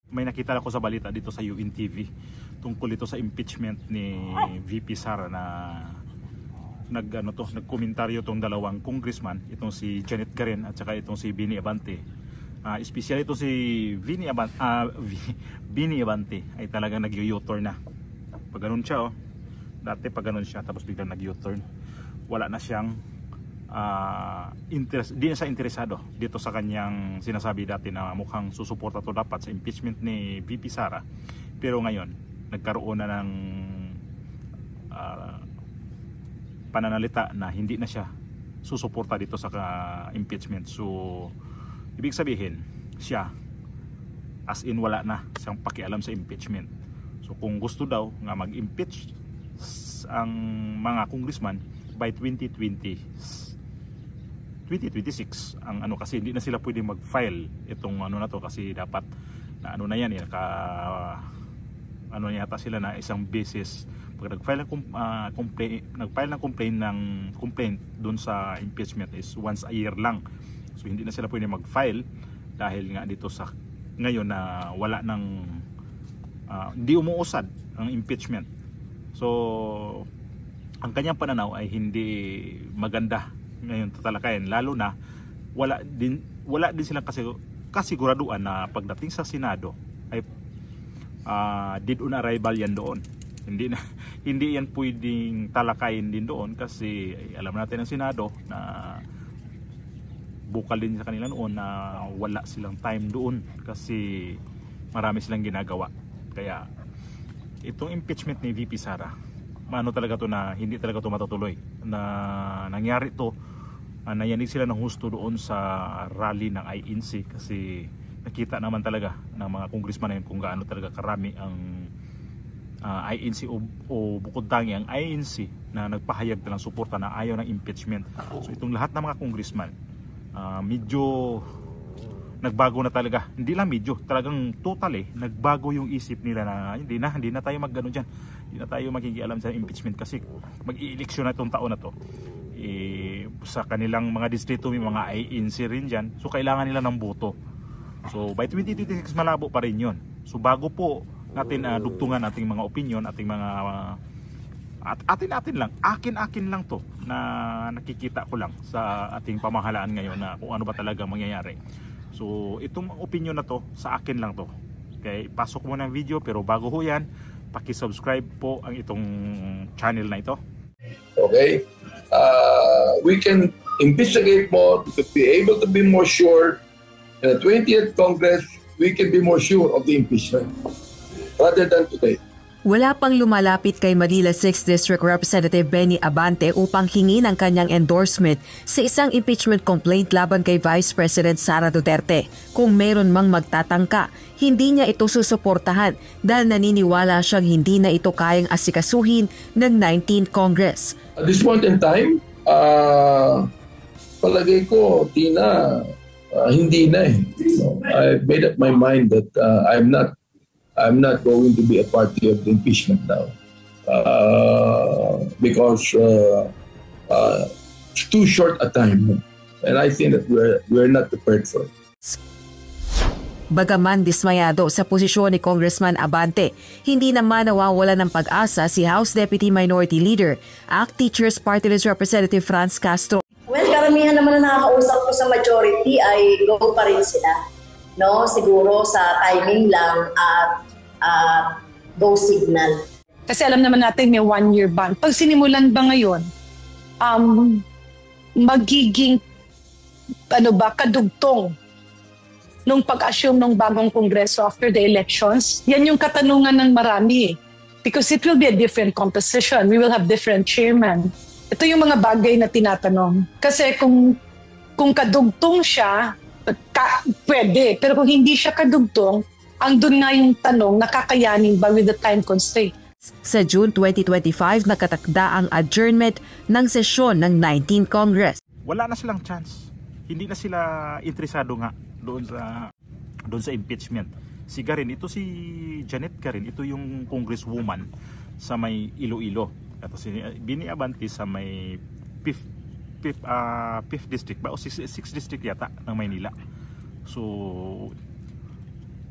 May nakita ako sa balita dito sa UNTV tungkol ito sa impeachment ni VP Sara na nagkomentaryo tong dalawang congressman, itong si Janet Garen at saka itong si Bini Abante. Especially ito si Bini Abante ay talagang nag-u-turn na. Pag ganun siya, dati pag ganun siya tapos biglang nag-u-turn, wala na siyang di na siya interesado dito sa kanyang sinasabi dati na mukhang susuporta to dapat sa impeachment ni VP Sara, pero ngayon nagkaroon na ng pananalita na hindi na siya susuporta dito sa impeachment. So ibig sabihin siya as in wala na siyang pakialam sa impeachment. So kung gusto daw nga mag-impeach ang mga congressman by 2026 ang kasi hindi na sila pwede mag-file itong na to kasi dapat na na yan yata sila na isang beses pag nag-file ng complaint doon sa impeachment is once a year lang. So hindi na sila pwede mag-file dahil nga dito sa ngayon na wala ng hindi umuusad ang impeachment. So ang kanyang pananaw ay hindi maganda ngayon tatalakayin, lalo na wala din silang kasiguraduan na pagdating sa Senado ay dead on arrival yan doon. Hindi yan pwedeng talakayin din doon kasi alam natin ang Senado na bukal din sa kanila noon na wala silang time doon kasi marami silang ginagawa. Kaya itong impeachment ni VP Sara, talaga to na hindi talaga to matutuloy. Na nangyari to, nayanig sila ng husto doon sa rally ng INC kasi nakita naman talaga ng mga congressman na yun kung gaano talaga karami ang INC o bukod tangi ang INC na nagpahayag ng suporta na ayaw ng impeachment. So itong lahat ng mga congressman medyo nagbago na talaga, hindi lang medyo, talagang totally nagbago yung isip nila na hindi na tayo maggano dyan, hindi na tayo magkikialam sa impeachment kasi mag-i-eleksyon na itong taon na to. Sa kanilang mga distrito may mga INC rin dyan, so kailangan nila ng boto. So by 2026 malabo pa rin yun. So bago po natin dugtungan ating mga opinion, ating mga akin lang to na nakikita ko lang sa ating pamahalaan ngayon na kung ano ba talaga mangyayari. So itong opinion na to sa akin lang to. Okay, pasok mo ng video pero bago ho yan, paki-subscribe po ang itong channel na ito. Okay, we can investigate more to be able to be more sure. In the 20th Congress, we can be more sure of the impeachment rather than today. Wala pang lumalapit kay Manila 6th District Representative Bini Abante upang hingi ng kanyang endorsement sa isang impeachment complaint laban kay Vice President Sara Duterte. Kung meron mang magtatangka, hindi niya ito susuportahan dahil naniniwala siyang hindi na ito kayang asikasuhin ng 19th Congress. At this point in time, palagay ko, Tina, hindi na eh. I made up my mind that I'm not going to be a party of the impeachment now because it's too short a time and I think that we're not prepared for it. Bagaman dismayado sa posisyon ni Congressman Abante, hindi naman nawawala ng pag-asa si House Deputy Minority Leader, ACT Teachers Party List Representative Franz Castro. Well, karamihan naman na nakakausap ko sa majority ay go pa rin sila. No, siguro sa timing lang at go signal. Kasi alam naman natin may 1-year ban. Pag sinimulan ba ngayon, magiging kadugtong nung pag-assume ng bagong kongreso after the elections? Yan yung katanungan ng marami. Because it will be a different composition. We will have different chairman. Ito yung mga bagay na tinatanong. Kasi kung kadugtong siya, pwede. Pero kung hindi siya kadugtong, doon nga yung tanong, nakakayanin ba with the time constraint? Sa June 2025, nakatakda ang adjournment ng sesyon ng 19th Congress. Wala na silang chance. Hindi na sila interesado nga doon sa impeachment. Si Garen, ito si Janet Garen, ito yung congresswoman sa may Iloilo. At si Bini Abante sa may 5th district ba o 6th district yata ng Maynila. So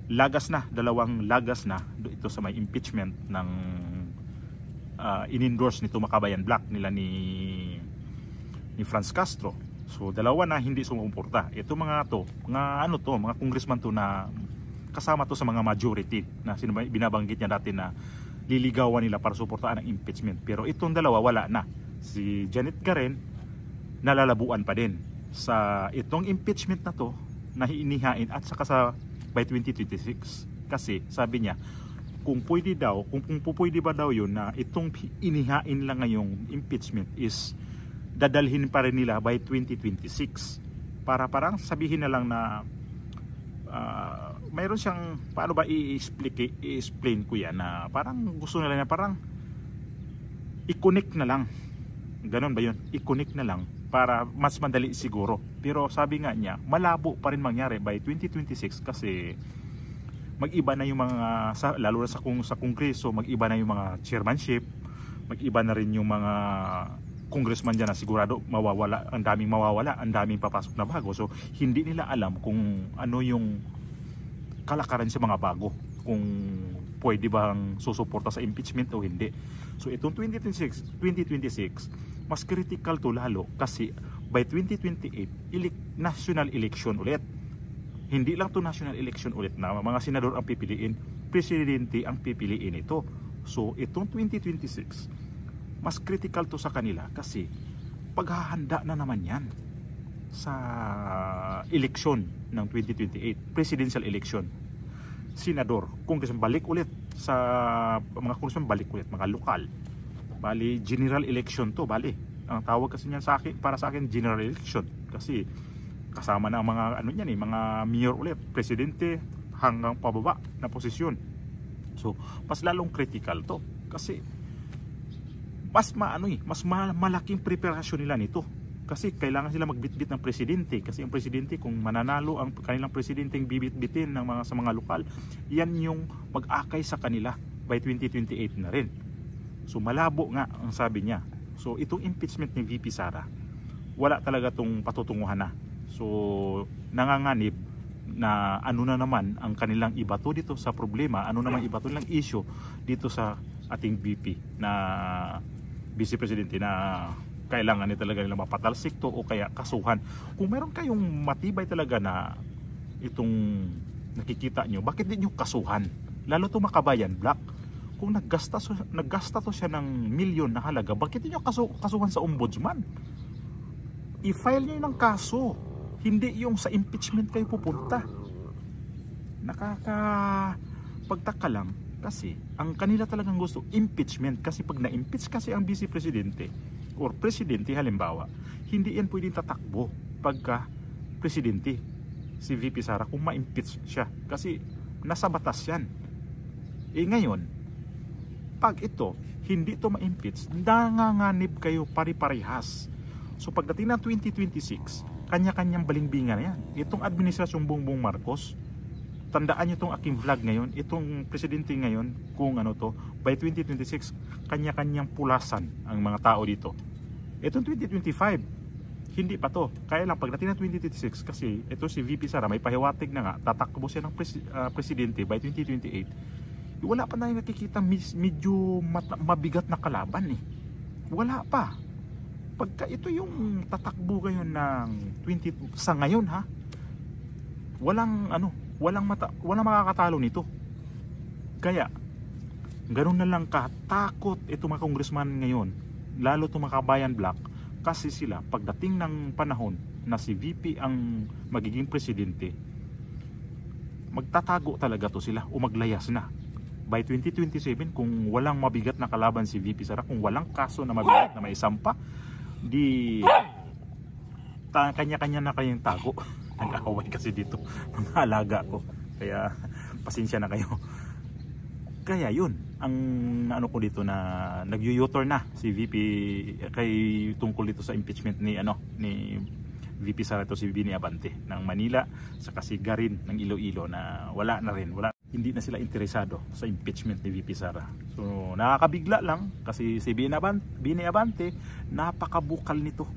dalawang lagas na ito sa may impeachment ng in-endorse nito Makabayan Black nila ni Franz Castro. So dalawa na hindi sumuporta. Ito mga congressman to na kasama to sa mga majority na binabanggit niya dati na liligawan nila para suportaan ang impeachment. Pero itong dalawa wala na. Si Janet Garen nalalabuan pa din sa itong impeachment na to na inihain at saka sa by 2026 kasi sabi niya kung pwede ba daw yun na itong inihain lang ngayong impeachment is dadalhin pa rin nila by 2026 para parang sabihin na lang na mayroon siyang paano ba i-explain ko yan na parang gusto nila na parang i-connect na lang, ganon ba yun, i-connect na lang para mas madali siguro. Pero sabi nga niya malabo pa rin mangyari by 2026 kasi mag-iba na yung mga lalo na sa kongreso, mag-iba na yung mga chairmanship, mag-iba na rin yung mga congressman dyan na sigurado mawawala, ang daming papasok na bago. So hindi nila alam kung ano yung kalakaran sa mga bago, kung pwede bang susuporta sa impeachment o hindi. So itong 2026 mas critical to lalo kasi by 2028 national election ulit. Hindi lang to national election ulit na mga senador ang pipiliin, presidente ang pipiliin ito. So itong 2026 mas critical to sa kanila kasi paghahanda na naman yan sa election ng 2028, presidential election. Senador, congressman balik ulit sa mga congressman balik ulit, mga lokal. Bali general election to, bali. Ang tawag kasi niyan sa akin, para sa akin general election kasi kasama na ang mga mga mayor ulit, presidente hanggang pababa na posisyon. So, mas lalong critical to kasi mas malaking preparasyon nila nito. Kasi kailangan sila magbitbit ng presidente kasi ang presidente kung mananalo ang kanilang presidente yung bibit-bitin sa mga lokal, yan yung mag-akay sa kanila by 2028 na rin. So malabo nga ang sabi niya. So itong impeachment ni VP Sara, wala talaga tong patutunguhan na. So nanganganib na ano na naman ang kanilang ibato dito sa problema, ano naman ibato nilang issue dito sa ating VP na Vice Presidente na kailangan talaga nilang mapatalsik to o kaya kasuhan. Kung meron kayong matibay talaga na itong nakikita nyo, bakit din nyo kasuhan? Lalo to Makabayan Black. Kung naggasta to siya ng milyon na halaga, bakit din nyo kasuhan sa ombudsman? I-file nyo ng kaso, hindi yung sa impeachment kayo pupunta. Nakakapagtaka lang kasi ang kanila talagang gusto impeachment kasi pag na-impeach kasi ang Vice Presidente or presidente halimbawa, hindi yan pwedeng tatakbo pagka presidente si VP Sara kung ma-impeach siya kasi nasa batas yan. Ngayon pag ito hindi to ma-impeach, nanganganib kayo pari-parihas. So pagdating ng 2026 kanya-kanyang balimbingan yan. Itong administrasyong Bongbong Marcos, tandaan nyo itong aking vlog ngayon, itong presidente ngayon, kung by 2026 kanya-kanyang pulasan ang mga tao dito. Itong 2025 hindi pa to, kaya lang pagdating ng 2026 kasi ito si VP Sara may pahiwatig na nga tatakbo siya ng presidente by 2028. Wala pa na nakikita medyo mabigat na kalaban wala pa. Pagka ito yung tatakbo ngayon ng sa ngayon walang makakatalo nito. Kaya ganun na lang katakot ito mga congressman ngayon, lalo to Makabayan Black, kasi sila pagdating ng panahon na si VP ang magiging presidente, magtatago talaga to sila o maglayas na by 2027 kung walang mabigat na kalaban si VP Sara, kung walang kaso na mabigat na may sampa, di kanya-kanya na kayong tago. Nag-away kasi dito mga alaga ko, kaya pasensya na kayo. Kaya yun ang ko dito na nag-u-turn na si VP kay tungkol dito sa impeachment ni VP Sara, to si Bini Abante ng Manila saka si Garin ng Iloilo na hindi na sila interesado sa impeachment ni VP Sara. So nakakabigla lang kasi si Bini Abante napakabukal nito.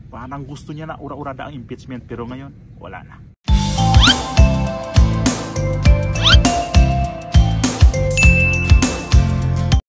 Parang gusto niya na ura-urada ang impeachment pero ngayon wala na.